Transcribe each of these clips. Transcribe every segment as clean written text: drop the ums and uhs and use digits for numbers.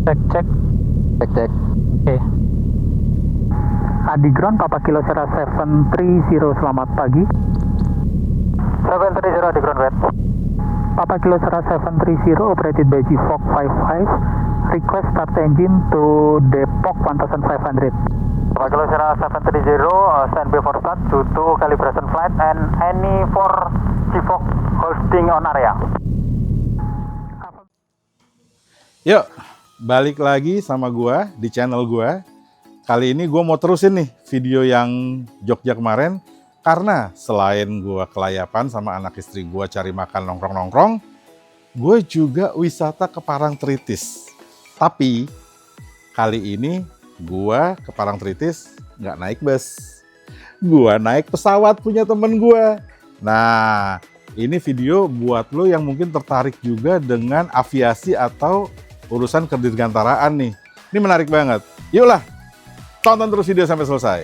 Cek, cek. Cek cek. Oke. Adi Ground, Papa Kilo Sierra 730, selamat pagi. 730 Adi Ground Red. Papa Kilo Sierra 730, operated by G-Fog 55. Request start engine to Depok 1500. Papa Kilo Sierra 730, stand by for start due to calibration flight and any for G-Fog holding on area. Yuk, balik lagi sama gua di channel gua. Kali ini gua mau terusin nih video yang Jogja kemarin. Karena selain gua kelayapan sama anak istri gua cari makan nongkrong-nongkrong, gue juga wisata ke Parangtritis. Tapi kali ini gua ke Parangtritis nggak naik bus. Gua naik pesawat punya temen gua. Nah, ini video buat lo yang mungkin tertarik juga dengan aviasi atau urusan kedirgantaraan nih. Ini menarik banget. Yuklah, tonton terus video sampai selesai.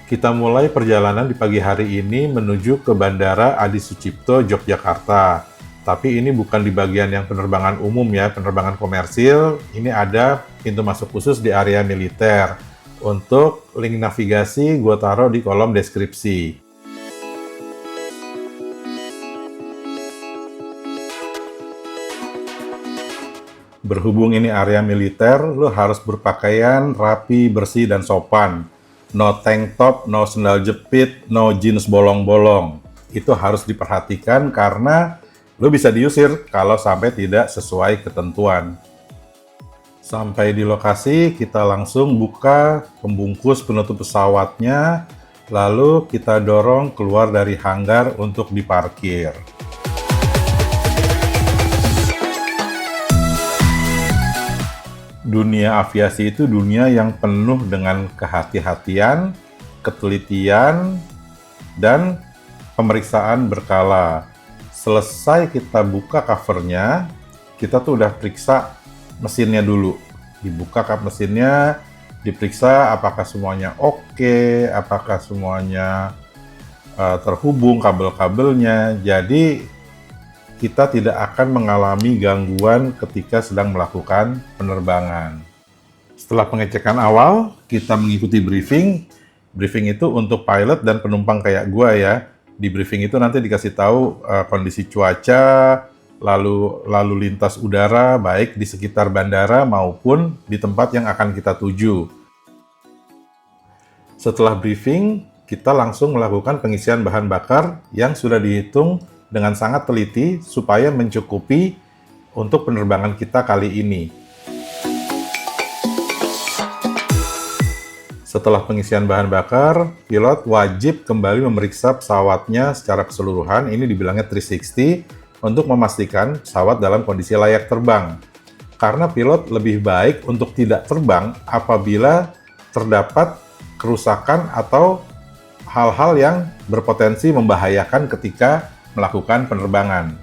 Kita mulai perjalanan di pagi hari ini menuju ke Bandara Adi Sucipto, Yogyakarta. Tapi ini bukan di bagian yang penerbangan umum ya, penerbangan komersil. Ini ada pintu masuk khusus di area militer. Untuk link navigasi gue taruh di kolom deskripsi. Berhubung ini area militer, lo harus berpakaian rapi, bersih, dan sopan. No tank top, no sendal jepit, no jeans bolong-bolong. Itu harus diperhatikan karena lo bisa diusir kalau sampai tidak sesuai ketentuan. Sampai di lokasi, kita langsung buka pembungkus penutup pesawatnya, lalu kita dorong keluar dari hanggar untuk diparkir. Dunia aviasi itu dunia yang penuh dengan kehati-hatian, ketelitian, dan pemeriksaan berkala. Selesai kita buka covernya, kita tuh udah periksa mesinnya dulu. Dibuka kap mesinnya, diperiksa apakah semuanya oke, apakah semuanya terhubung kabel-kabelnya. Jadi kita tidak akan mengalami gangguan ketika sedang melakukan penerbangan. Setelah pengecekan awal, kita mengikuti briefing. Briefing itu untuk pilot dan penumpang kayak gua ya. Di briefing itu nanti dikasih tahu kondisi cuaca, lalu lintas udara, baik di sekitar bandara maupun di tempat yang akan kita tuju. Setelah briefing, kita langsung melakukan pengisian bahan bakar yang sudah dihitung dengan sangat teliti supaya mencukupi untuk penerbangan kita kali ini. Setelah pengisian bahan bakar, pilot wajib kembali memeriksa pesawatnya secara keseluruhan, ini dibilangnya 360, untuk memastikan pesawat dalam kondisi layak terbang. Karena pilot lebih baik untuk tidak terbang apabila terdapat kerusakan atau hal-hal yang berpotensi membahayakan ketika melakukan penerbangan.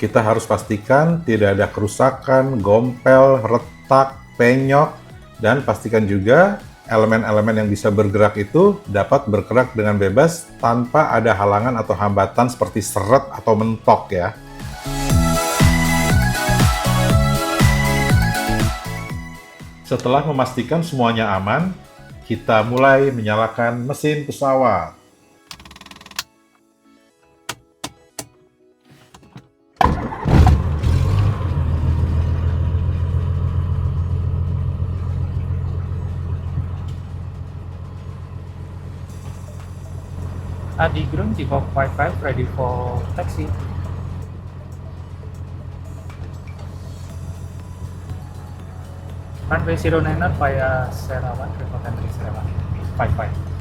Kita harus pastikan tidak ada kerusakan, gompel, retak, penyok, dan pastikan juga elemen-elemen yang bisa bergerak itu dapat bergerak dengan bebas tanpa ada halangan atau hambatan seperti seret atau mentok ya. Setelah memastikan semuanya aman, kita mulai menyalakan mesin pesawat. Adi Ground, G-Fog 55, ready for taxi. Runway 09 via Sierra 1, report entry Sierra 55.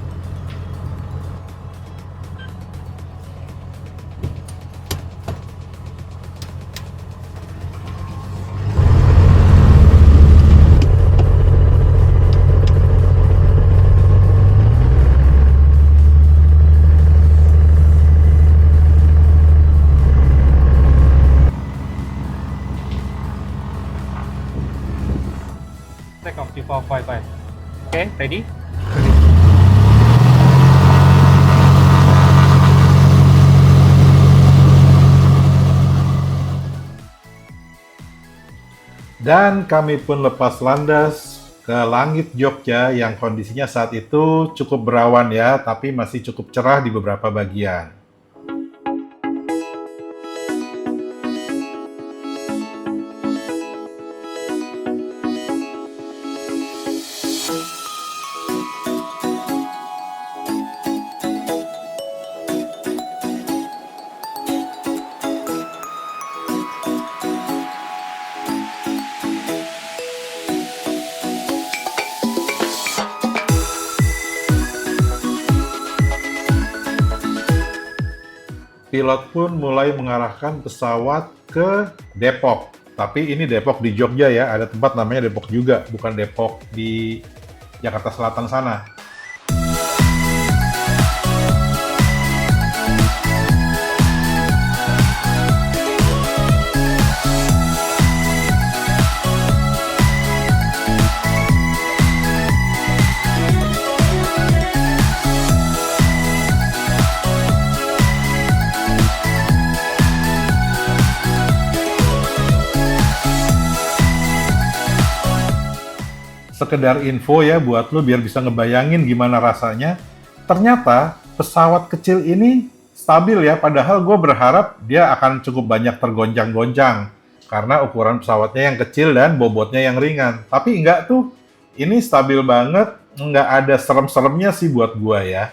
take off G455. Okay, ready? Dan kami pun lepas landas ke langit Jogja yang kondisinya saat itu cukup berawan ya, tapi masih cukup cerah di beberapa bagian. Pilot pun mulai mengarahkan pesawat ke Depok. Tapi ini Depok di Jogja ya, ada tempat namanya Depok juga, bukan Depok di Jakarta Selatan sana. Sekedar info ya buat lo biar bisa ngebayangin gimana rasanya. Ternyata pesawat kecil ini stabil ya, padahal gue berharap dia akan cukup banyak tergoncang-goncang karena ukuran pesawatnya yang kecil dan bobotnya yang ringan. Tapi enggak tuh, ini stabil banget, nggak ada serem-seremnya sih buat gue ya.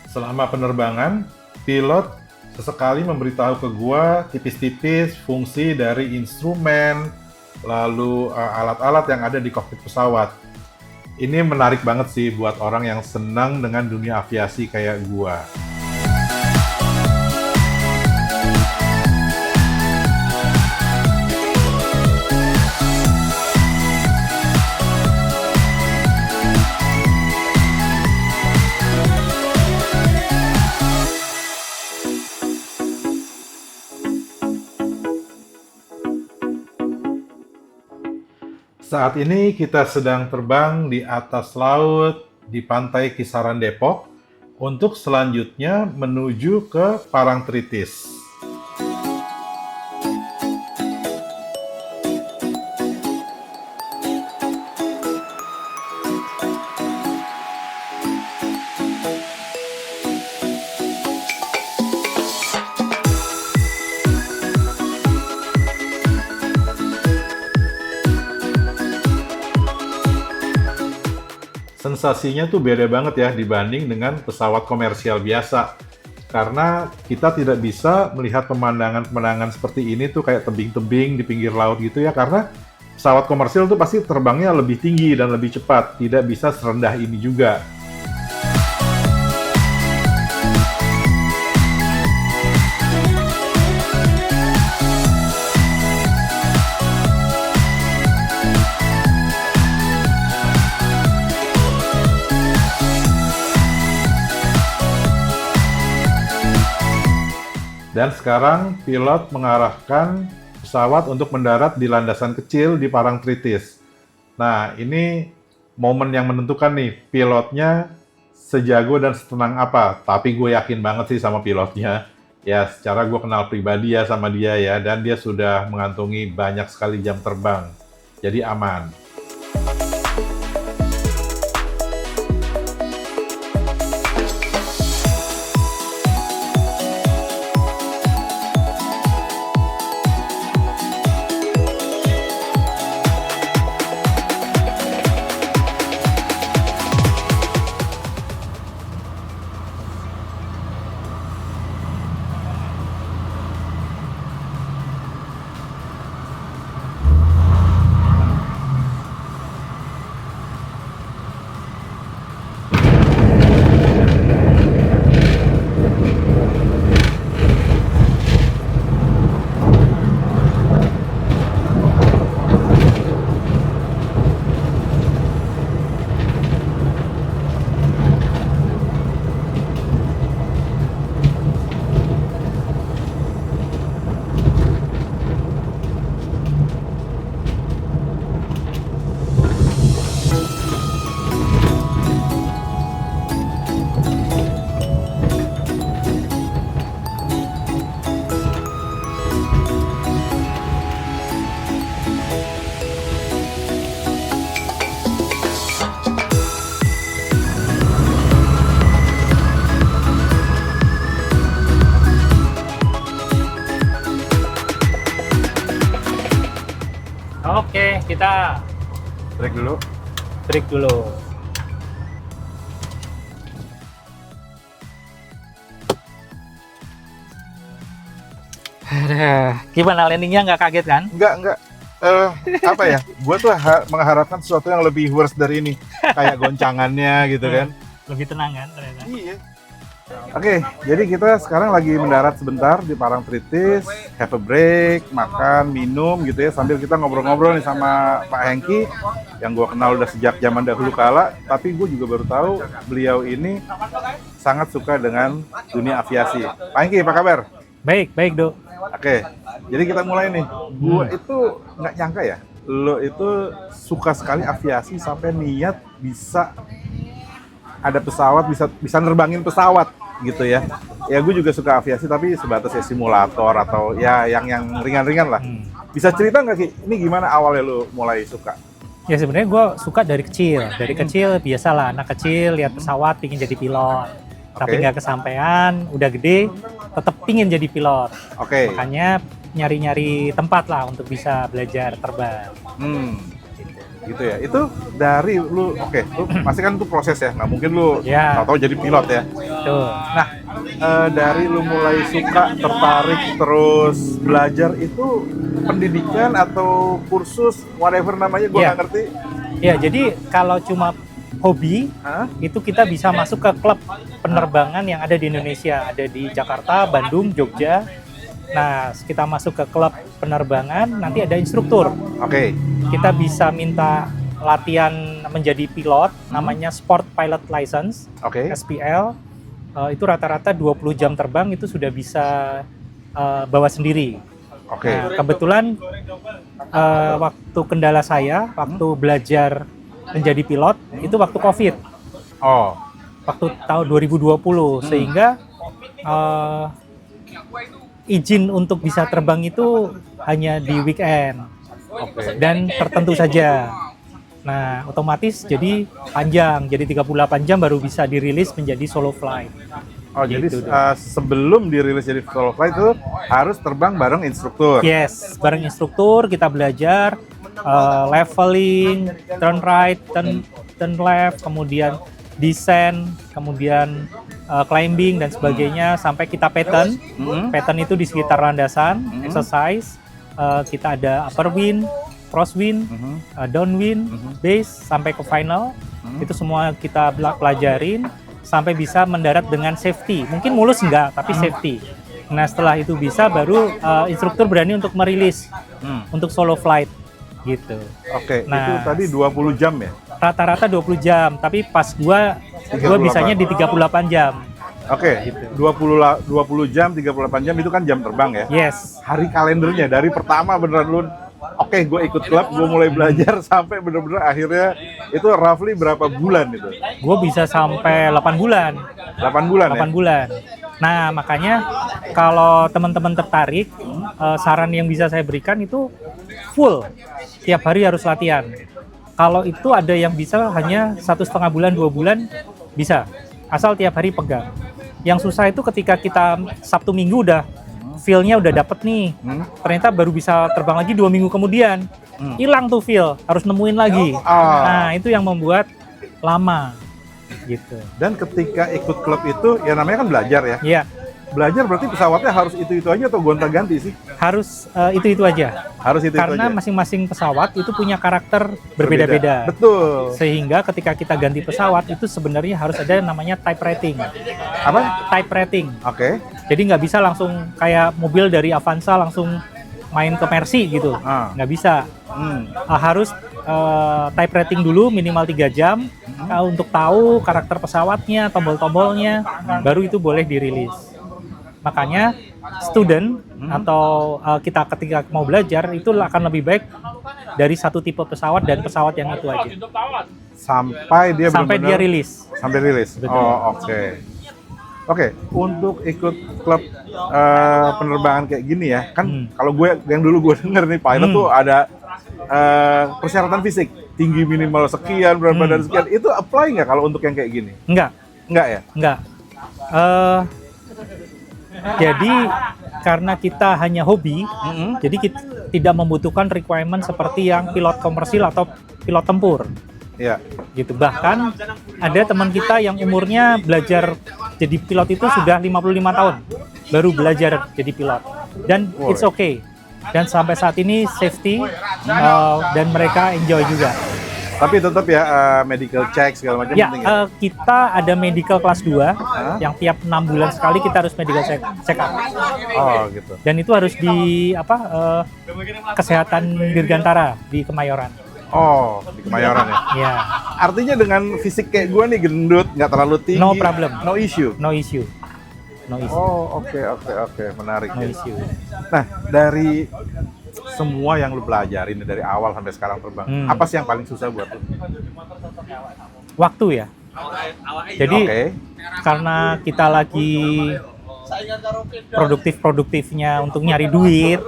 Selama penerbangan, pilot sesekali memberitahu ke gua tipis-tipis fungsi dari instrumen, lalu alat-alat yang ada di kokpit pesawat. Ini menarik banget sih buat orang yang senang dengan dunia aviasi kayak gua. Saat ini kita sedang terbang di atas laut di pantai kisaran Depok untuk selanjutnya menuju ke Parangtritis. Sensasinya tuh beda banget ya dibanding dengan pesawat komersial biasa. Karena kita tidak bisa melihat pemandangan-pemandangan seperti ini tuh kayak tebing-tebing di pinggir laut gitu ya. Karena pesawat komersial tuh pasti terbangnya lebih tinggi dan lebih cepat. Tidak bisa serendah ini juga. Dan sekarang pilot mengarahkan pesawat untuk mendarat di landasan kecil di Parangtritis. Nah, ini momen yang menentukan nih, pilotnya sejago dan setenang apa. Tapi gue yakin banget sih sama pilotnya. Ya, secara gue kenal pribadi ya sama dia ya, dan dia sudah mengantongi banyak sekali jam terbang. Jadi aman. kita Break dulu. break dulu. Gimana landingnya, nggak kaget kan? Enggak. Apa ya? Gue tuh mengharapkan sesuatu yang lebih worse dari ini. Kayak goncangannya gitu kan. Lebih tenang kan ternyata. Iya. Oke, jadi kita sekarang lagi mendarat sebentar di Parangtritis, have a break, makan, minum gitu ya, sambil kita ngobrol-ngobrol nih sama Pak Hengki yang gue kenal udah sejak zaman dahulu kala, tapi gue juga baru tahu beliau ini sangat suka dengan dunia aviasi. Pak Hengki, apa kabar? Baik, Dok. Oke, jadi kita mulai nih. Gue itu nggak nyangka ya, lo itu suka sekali aviasi sampai niat bisa ada pesawat, bisa nerbangin pesawat gitu ya. Ya gue juga suka aviasi tapi sebatas ya simulator atau ya yang ringan-ringan lah. Bisa cerita nggak Ki, ini gimana awalnya lo mulai suka? Ya sebenarnya gue suka dari kecil. Dari kecil biasalah, anak kecil lihat pesawat pingin jadi pilot. Tapi Oke. nggak kesampaian, udah gede tetap pingin jadi pilot. Oke. Makanya nyari-nyari tempat lah untuk bisa belajar terbang. Gitu ya. Itu dari lu, lu pasti kan itu proses ya, nggak mungkin lu Ya. tahu jadi pilot ya. Tuh. Nah, dari lu mulai suka, tertarik, terus belajar itu pendidikan atau kursus, whatever namanya, gue Ya. nggak ngerti. Ya, jadi kalau cuma hobi, Hah? itu kita bisa masuk ke klub penerbangan yang ada di Indonesia. Ada di Jakarta, Bandung, Jogja. Nah, kita masuk ke klub penerbangan, nanti ada instruktur. Oke. Kita bisa minta latihan menjadi pilot, namanya Sport Pilot License, Oke. SPL. Itu rata-rata 20 jam terbang itu sudah bisa bawa sendiri. Oke. Nah, kebetulan waktu kendala saya, waktu belajar menjadi pilot, itu waktu COVID, Oh, waktu tahun 2020, sehingga izin untuk bisa terbang itu hanya di weekend oke. dan tertentu saja. Nah, otomatis jadi panjang, jadi 38 jam baru bisa dirilis menjadi solo flight. Oh, jadi Gitu, sebelum dirilis jadi solo flight itu harus terbang bareng instruktur. Yes, bareng instruktur kita belajar leveling, turn right, turn left, kemudian descent, kemudian climbing dan sebagainya sampai kita pattern. Pattern itu di sekitar landasan, exercise. Kita ada upper wind, crosswind, downwind, base sampai ke final. Itu semua kita pelajarin sampai bisa mendarat dengan safety. Mungkin mulus enggak, tapi safety. Nah, setelah itu bisa baru instruktur berani untuk merilis untuk solo flight gitu. Oke, Nah, itu tadi 20 jam ya? Rata-rata 20 jam, tapi pas gua 38. bisanya di 38 jam. Oke, 20 jam, 38 jam itu kan jam terbang ya? Yes. Hari kalendernya dari pertama beneran lu, oke, gue ikut klub, gue mulai belajar sampai bener-bener akhirnya itu roughly berapa bulan itu? Gue bisa sampai 8 bulan. 8 bulan 8 bulan. Nah, makanya kalau teman-teman tertarik, saran yang bisa saya berikan itu full. Tiap hari harus latihan. Kalau itu ada yang bisa hanya 1,5 bulan, 2 bulan, bisa. Asal tiap hari pegang. Yang susah itu ketika kita Sabtu Minggu udah feel-nya udah dapet nih. Ternyata baru bisa terbang lagi 2 minggu kemudian. Hilang tuh feel, harus nemuin lagi. Nah, itu yang membuat lama gitu. Dan ketika ikut klub itu, ya namanya kan belajar ya. Iya, Belajar berarti pesawatnya harus itu aja atau gonta-ganti sih? harus itu aja. Harus itu Karena aja. masing-masing pesawat itu punya karakter berbeda-beda. Betul. Sehingga ketika kita ganti pesawat itu sebenarnya harus ada namanya type rating. Apa? Type rating. Oke. Jadi nggak bisa langsung kayak mobil dari Avanza langsung main ke Mercy gitu. Nggak bisa. Harus type rating dulu minimal 3 jam untuk tahu karakter pesawatnya, tombol-tombolnya, baru itu boleh dirilis. Makanya student atau kita ketika mau belajar itu akan lebih baik dari satu tipe pesawat dan pesawat yang itu aja. Sampai dia Sampai dia benar-benar rilis. Sampai rilis. Betul. Oh, oke. Oke, untuk ikut klub penerbangan kayak gini ya, kan kalau gue yang dulu gue denger nih pilot tuh ada persyaratan fisik, tinggi minimal sekian, berat badan sekian. Itu apply nggak kalau untuk yang kayak gini? Enggak, Nggak ya? enggak. Jadi karena kita hanya hobi, jadi kita tidak membutuhkan requirement seperti yang pilot komersil atau pilot tempur. Ya. Gitu. Bahkan ada teman kita yang umurnya belajar jadi pilot itu sudah 55 tahun baru belajar jadi pilot. Dan it's okay. Dan sampai saat ini safety dan mereka enjoy juga. Tapi tetap ya medical check segala macam Ya, penting ya. kita ada medical kelas 2 yang tiap 6 bulan sekali kita harus medical check up. Oh gitu. Dan itu harus di kesehatan Dirgantara di Kemayoran. Oh, di Kemayoran ya. Ya, Artinya dengan fisik kayak gue nih gendut, nggak terlalu tinggi. No problem. No issue. no issue. No issue. Oh, oke, menarik. No ya. issue. Nah, dari semua yang lu pelajarin dari awal sampai sekarang terbang, apa sih yang paling susah buat lu? Waktu ya. Jadi Oke. karena kita lagi produktifnya untuk nyari duit,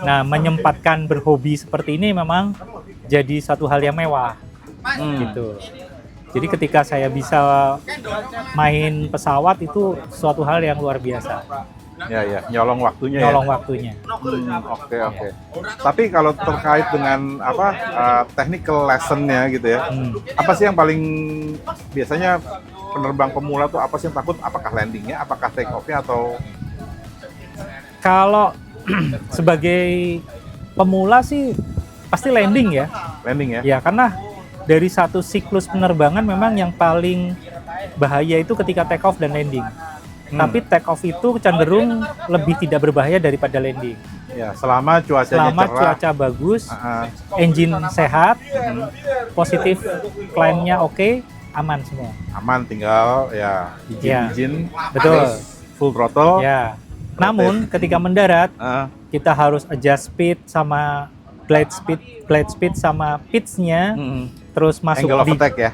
nah menyempatkan berhobi seperti ini memang jadi satu hal yang mewah, gitu. Jadi ketika saya bisa main pesawat itu suatu hal yang luar biasa, Ya, nyolong waktunya nyolong ya. waktunya. Oke. Tapi kalau terkait dengan technical lessonnya gitu ya, apa sih yang paling biasanya penerbang pemula tuh apa sih yang takut? Apakah landingnya, apakah take off-nya atau? Kalau sebagai pemula sih pasti landing ya. Landing ya? Ya, karena dari satu siklus penerbangan memang yang paling bahaya itu ketika take off dan landing. Tapi take off itu cenderung lebih tidak berbahaya daripada landing. Ya, selama cuacanya Selama cerah. cuaca bagus, engine sehat, positif climb-nya oke, aman semua. Aman, tinggal ya izin, Betul. terus full throttle. Ya. Namun ketika mendarat, Ah, kita harus adjust speed sama glide speed sama pitch-nya, terus masuk angle of di attack ya.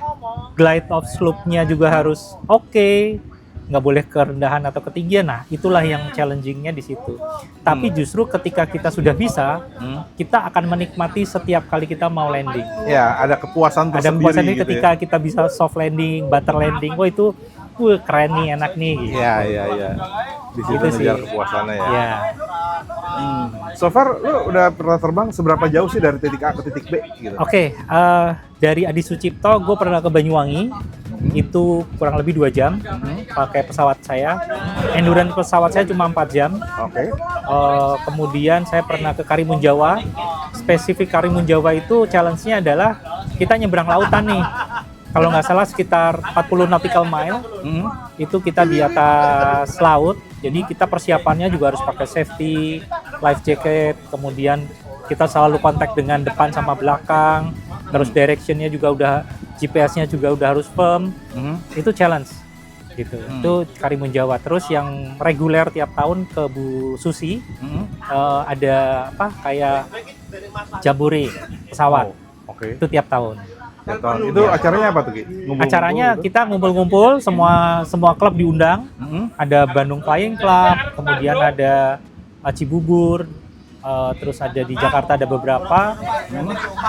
glide of slope-nya juga harus oke, nggak boleh kerendahan atau ketinggian. Nah, itulah yang challenging-nya di situ. Tapi justru ketika kita sudah bisa, kita akan menikmati setiap kali kita mau landing. Ya, ada kepuasan Ada tersendiri kepuasan gitu ketika kita bisa soft landing, butter landing. Wah itu, keren nih, enak nih. Gitu. Ya. Di situ Gitu sih. ngejar kepuasannya ya. Ya. So far, lu udah pernah terbang seberapa jauh sih dari titik A ke titik B gitu? Oke, dari Adi Sucipto, gue pernah ke Banyuwangi. Itu kurang lebih 2 jam pakai pesawat saya. Endurance pesawat saya cuma 4 jam. Oke. Kemudian saya pernah ke Karimun Jawa. Spesifik Karimun Jawa itu challenge-nya adalah kita nyebrang lautan nih. Kalau nggak salah sekitar 40 nautical mile. Itu kita di atas laut. Jadi kita persiapannya juga harus pakai safety, life jacket. Kemudian kita selalu kontak dengan depan sama belakang. Terus direction-nya juga udah, GPS-nya juga udah harus firm. Itu challenge gitu. Itu Karimun Jawa. Terus yang reguler tiap tahun ke Bu Susi, ada kayak jambore pesawat. Oke. Itu tiap tahun. Ya, itu acaranya apa tuh, Ki? Ngumpul-ngumpul Acaranya gitu? kita ngumpul-ngumpul, semua klub diundang. Ada Bandung Flying Club, kemudian ada Cibubur, terus ada di Jakarta ada beberapa.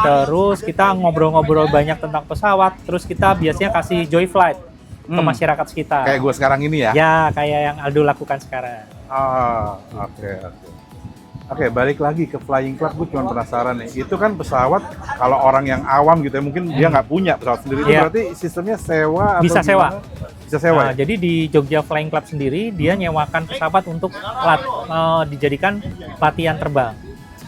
Terus kita ngobrol-ngobrol banyak tentang pesawat. Terus kita biasanya kasih joy flight ke masyarakat sekitar. Kayak gue sekarang ini ya? Ya, kayak yang Aldo lakukan sekarang. Oke. Oke, balik lagi ke Flying Club, gue cuma penasaran nih. Itu kan pesawat, kalau orang yang awam gitu ya, mungkin dia nggak punya pesawat sendiri. Itu Iya. berarti sistemnya sewa atau Bisa sewa. gimana? Bisa sewa ya? Jadi di Jogja Flying Club sendiri, dia nyewakan pesawat untuk dijadikan latihan terbang.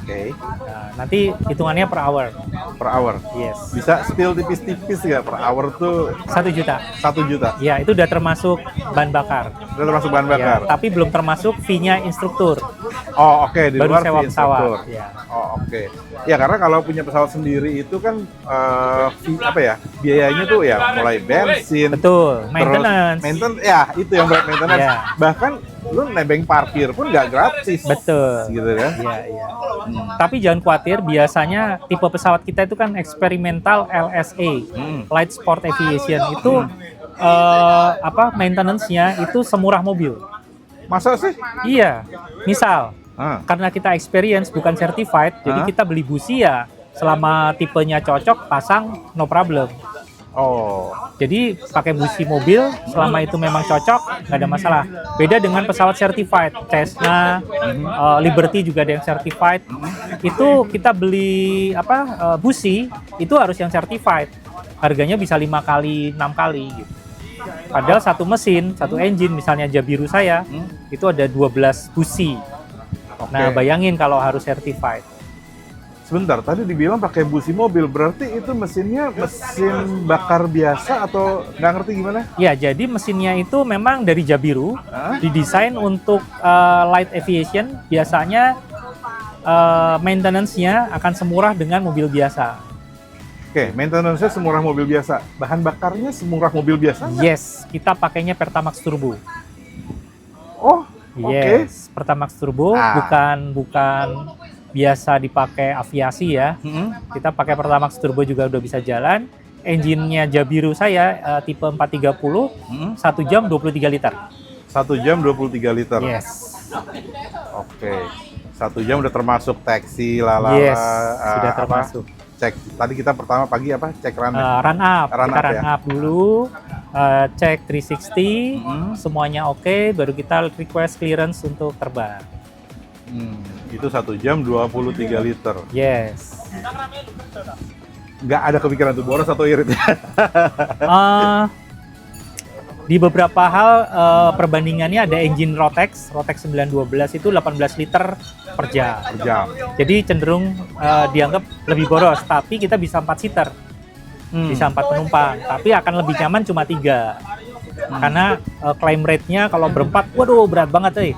Oke. Nah, nanti hitungannya per hour. Per hour. Yes. Bisa spill tipis-tipis nggak per hour tuh 1 juta. 1 juta? Ya, itu udah termasuk bahan bakar. Udah termasuk bahan bakar? Ya, tapi belum termasuk fee-nya instruktur. Oh oke, di Baru luar sewa fee pesawat. instruktur. Ya. Oh oke. Ya karena kalau punya pesawat sendiri itu kan fee, biayanya tuh ya mulai bensin, Betul, terus maintenance. ya itu yang berat maintenance. Ya. Bahkan lu nebeng parkir pun nggak gratis. Betul. Gitu kan? Iya. Tapi jangan khawatir, biasanya tipe pesawat kita itu kan eksperimental LSA, Light Sport Aviation. Itu maintenance-nya itu semurah mobil. Masa sih? Iya. Misal, Ah. karena kita experience bukan certified, jadi kita beli busi ya selama tipenya cocok pasang no problem. Oh, Jadi pakai busi mobil selama itu memang cocok, nggak ada masalah. Beda dengan pesawat certified, Cessna, Liberty juga ada yang certified. Itu kita beli busi itu harus yang certified. Harganya bisa 5 kali, 6 kali gitu. Padahal satu mesin, satu engine misalnya Jabiru saya itu ada 12 busi. oke. Nah, bayangin kalau harus certified. Sebentar, tadi dibilang pakai busi mobil, berarti itu mesinnya mesin bakar biasa atau nggak ngerti gimana? Ya, jadi mesinnya itu memang dari Jabiru, Hah? didesain untuk light aviation. Biasanya maintenance-nya akan semurah dengan mobil biasa. Oke, maintenance-nya semurah mobil biasa. Bahan bakarnya semurah mobil biasa nggak? Yes, kita pakainya Pertamax Turbo. Oh, oke. Yes, Pertamax Turbo bukan biasa dipakai aviasi ya. Kita pakai Pertamax Turbo juga udah bisa jalan. Engine-nya Jabiru saya tipe 430, 1 jam 23 liter. 1 jam 23 liter. Yes. Oke. 1 jam udah termasuk taksi, lalala. Yes, sudah termasuk. Cek, tadi kita pertama pagi apa? Cek run. Run up, Run kita up, run ya? up dulu, cek 360, semuanya oke, baru kita request clearance untuk terbang. Itu 1 jam 23 liter. Yes. Nggak ada kepikiran tuh boros atau irit? Di beberapa hal perbandingannya ada engine Rotex 912 itu 18 liter per jam. Per jam. Jadi cenderung dianggap lebih boros, tapi kita bisa 4 seater. Bisa 4 penumpang, tapi akan lebih nyaman cuma 3. Karena climb rate-nya kalau berempat, waduh berat banget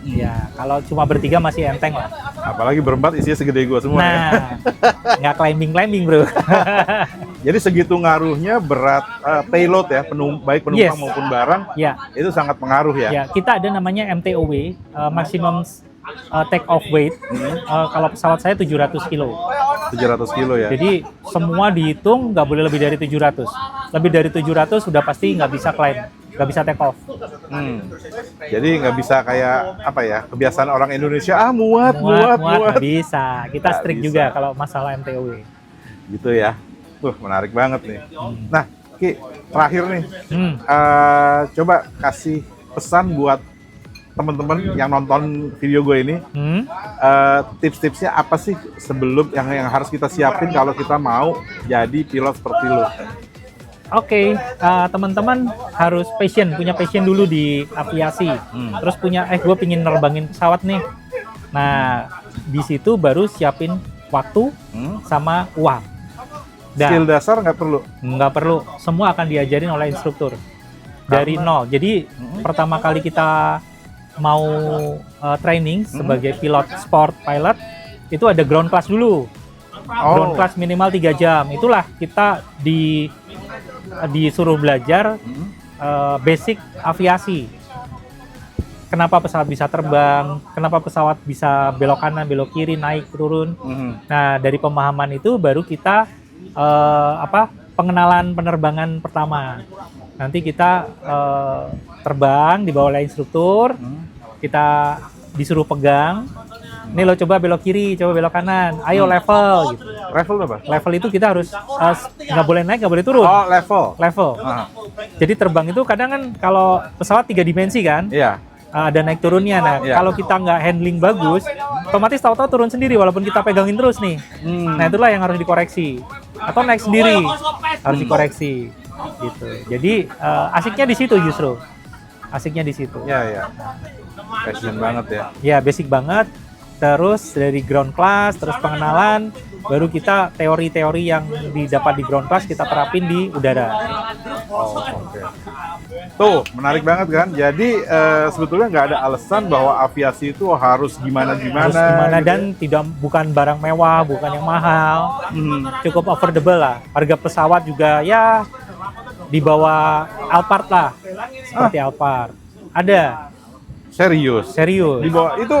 Ya, kalau cuma bertiga masih enteng lah. Apalagi berempat isinya segede gua semua. Nah, nggak climbing bro. Jadi segitu ngaruhnya berat payload ya, baik penumpang Yes. maupun barang, Ya, itu sangat pengaruh ya. ya kita ada namanya MTOW, maximum take off weight. Kalau pesawat saya 700 kilo. 700 kilo ya. Jadi semua dihitung nggak boleh lebih dari 700. Lebih dari 700 sudah pasti nggak bisa climb, nggak bisa take off. Jadi nggak bisa kayak apa ya, kebiasaan orang Indonesia, muat. Nggak bisa. Kita Nggak strict bisa. juga kalau masalah MTOW. Gitu ya. Menarik banget nih. Nah, Ki, terakhir nih, coba kasih pesan buat teman-teman yang nonton video gue ini. Tips-tipsnya apa sih sebelum yang harus kita siapin kalau kita mau jadi pilot seperti lu? Oke, teman-teman harus punya passion dulu di aviasi. Terus gue pingin nerbangin pesawat nih. Nah, di situ baru siapin waktu sama uang. Skill dasar nggak perlu? Nggak perlu, semua akan diajarin oleh instruktur dari nol. Jadi pertama kali kita mau training sebagai pilot sport pilot, itu ada ground class dulu. Ground class minimal 3 jam. Itulah kita disuruh belajar basic aviasi. Kenapa pesawat bisa terbang, kenapa pesawat bisa belok kanan, belok kiri, naik, turun. Nah, dari pemahaman itu baru kita pengenalan penerbangan pertama. Nanti kita terbang dibawa oleh instruktur, kita disuruh pegang. Ini lo coba belok kiri, coba belok kanan. Ayo level gitu. Level apa? Level itu kita harus nggak boleh naik, nggak boleh turun. Oh, level. Level. Jadi terbang itu kadang kan kalau pesawat 3 dimensi kan, Iya. ada naik turunnya. Nah, Iya. kalau kita nggak handling bagus, otomatis tahu-tahu turun sendiri walaupun kita pegangin terus nih. Nah, itulah yang harus dikoreksi. Atau naik sendiri harus dikoreksi. Gitu. Jadi asiknya di situ justru. Asiknya di situ. Iya. Passion banget ya. Ya, basic banget. Terus dari ground class, terus pengenalan, baru kita teori-teori yang didapat di ground class kita terapin di udara. Oh, oke. Tuh, menarik banget kan? Jadi sebetulnya nggak ada alasan bahwa aviasi itu harus gimana-gimana. Harus gimana gitu dan bukan barang mewah, bukan yang mahal, cukup affordable lah. Harga pesawat juga ya di bawah Alphard lah, seperti Alphard. Ada, Serius. serius. Di bawah itu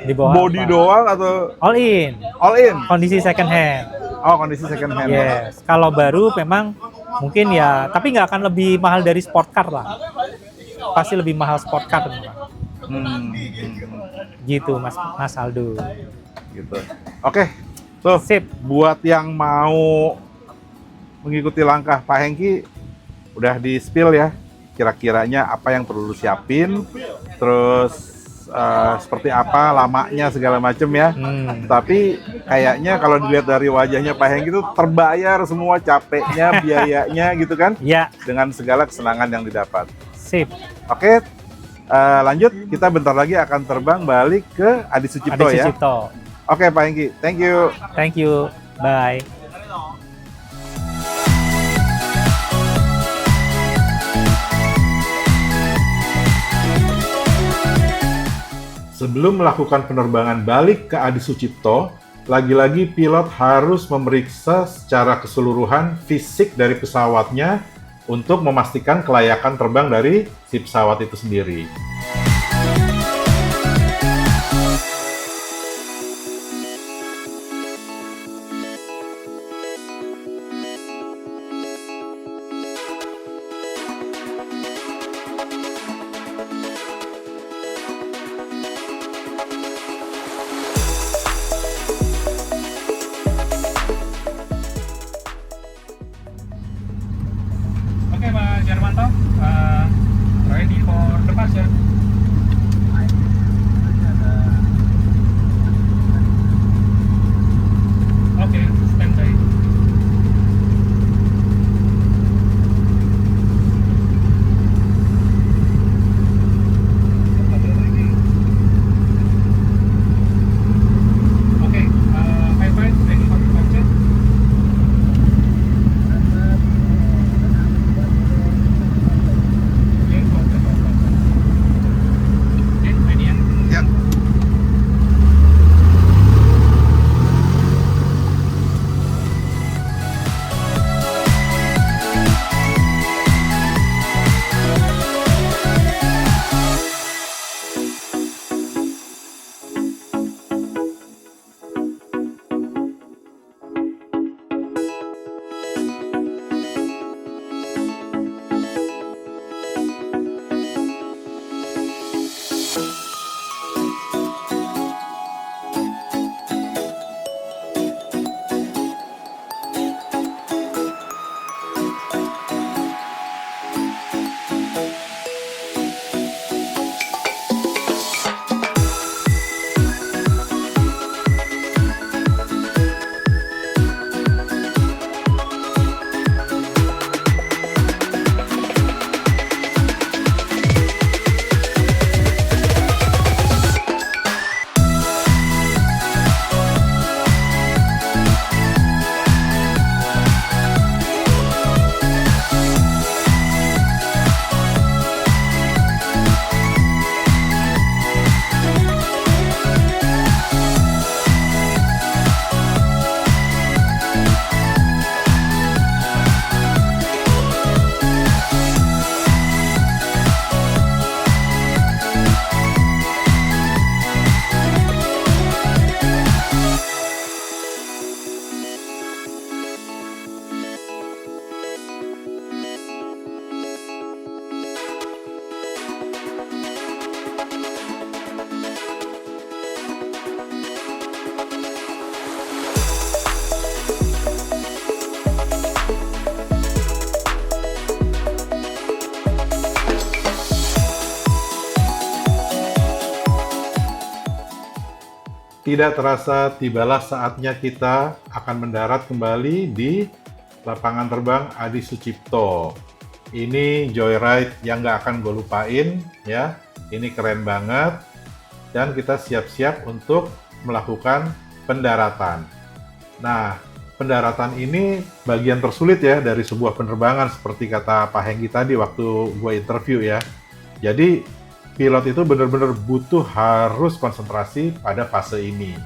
Di bawah body apa? doang atau All in, all in? kondisi second hand. Oh, kondisi second hand. Yes, kalau baru memang mungkin ya, tapi nggak akan lebih mahal dari sport car lah. Pasti lebih mahal sport car memang. Gitu Mas Aldo. Gitu. Oke. Tuh, Sip. buat yang mau mengikuti langkah Pak Hengki, udah di spill ya, kira-kiranya apa yang perlu siapin, terus seperti apa lamanya segala macam ya. Tapi kayaknya kalau dilihat dari wajahnya Pak Hengki itu terbayar semua capeknya, biayanya gitu kan, Ya, dengan segala kesenangan yang didapat. sip. Oke, lanjut, kita bentar lagi akan terbang balik ke Adi Sucipto Adi ya. Sucipto. Oke Pak Hengki, thank you. Thank you. Bye. Sebelum melakukan penerbangan balik ke Adi Sucipto, lagi-lagi pilot harus memeriksa secara keseluruhan fisik dari pesawatnya untuk memastikan kelayakan terbang dari si pesawat itu sendiri. Oke, Pak Jarmanto, ready for departure. Oke, standby. Oke, high five, ready for departure. Tidak terasa tibalah saatnya kita akan mendarat kembali di lapangan terbang Adi Sucipto. Ini joyride yang nggak akan gue lupain ya. Ini keren banget. Dan kita siap-siap untuk melakukan pendaratan. Nah, pendaratan ini bagian tersulit ya dari sebuah penerbangan seperti kata Pak Hengki tadi waktu gue interview ya. Jadi pilot itu benar-benar butuh harus konsentrasi pada fase ini.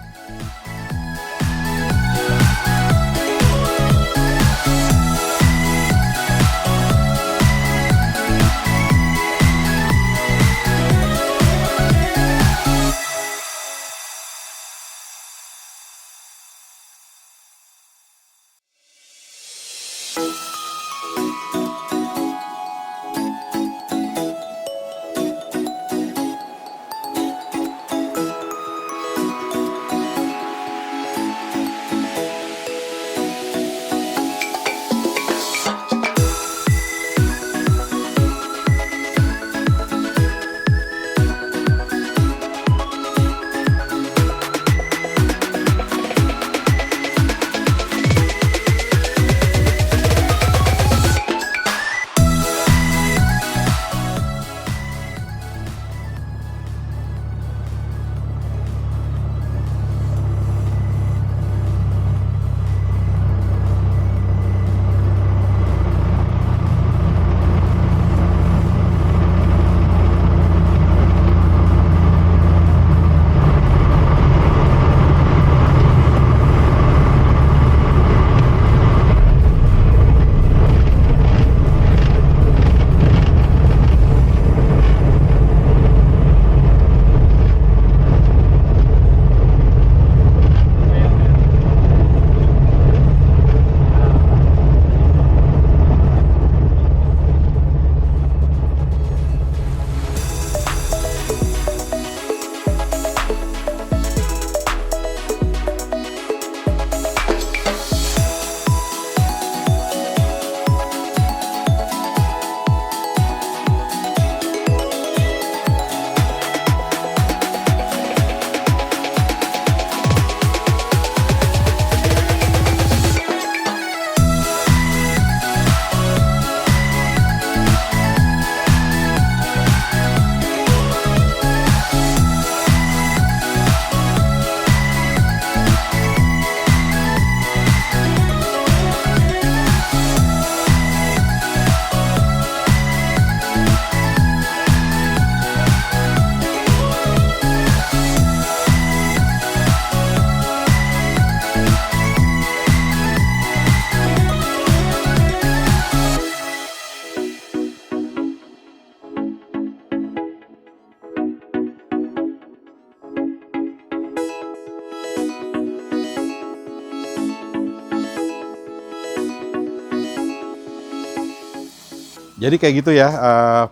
Jadi kayak gitu ya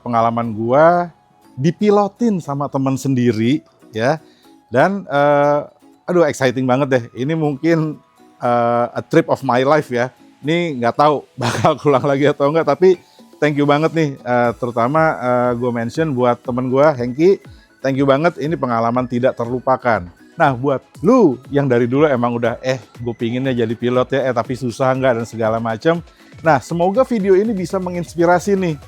pengalaman gua dipilotin sama teman sendiri ya. Dan aduh exciting banget deh. Ini mungkin a trip of my life ya. Ini nggak tahu bakal pulang lagi atau enggak, tapi thank you banget nih, terutama gue mention buat temen gue, Hengki, thank you banget, ini pengalaman tidak terlupakan. Nah buat lu yang dari dulu emang udah gue pinginnya jadi pilot ya, tapi susah nggak dan segala macam. Nah semoga video ini bisa menginspirasi nih.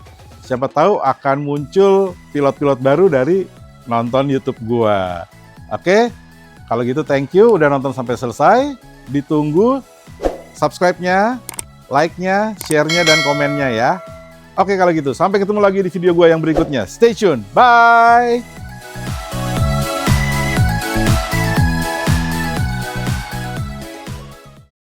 Siapa tahu akan muncul pilot-pilot baru dari nonton YouTube gue. Oke, kalau gitu thank you udah nonton sampai selesai. Ditunggu subscribe-nya, like-nya, share-nya, dan komennya ya. Oke kalau gitu, sampai ketemu lagi di video gue yang berikutnya. Stay tune, bye!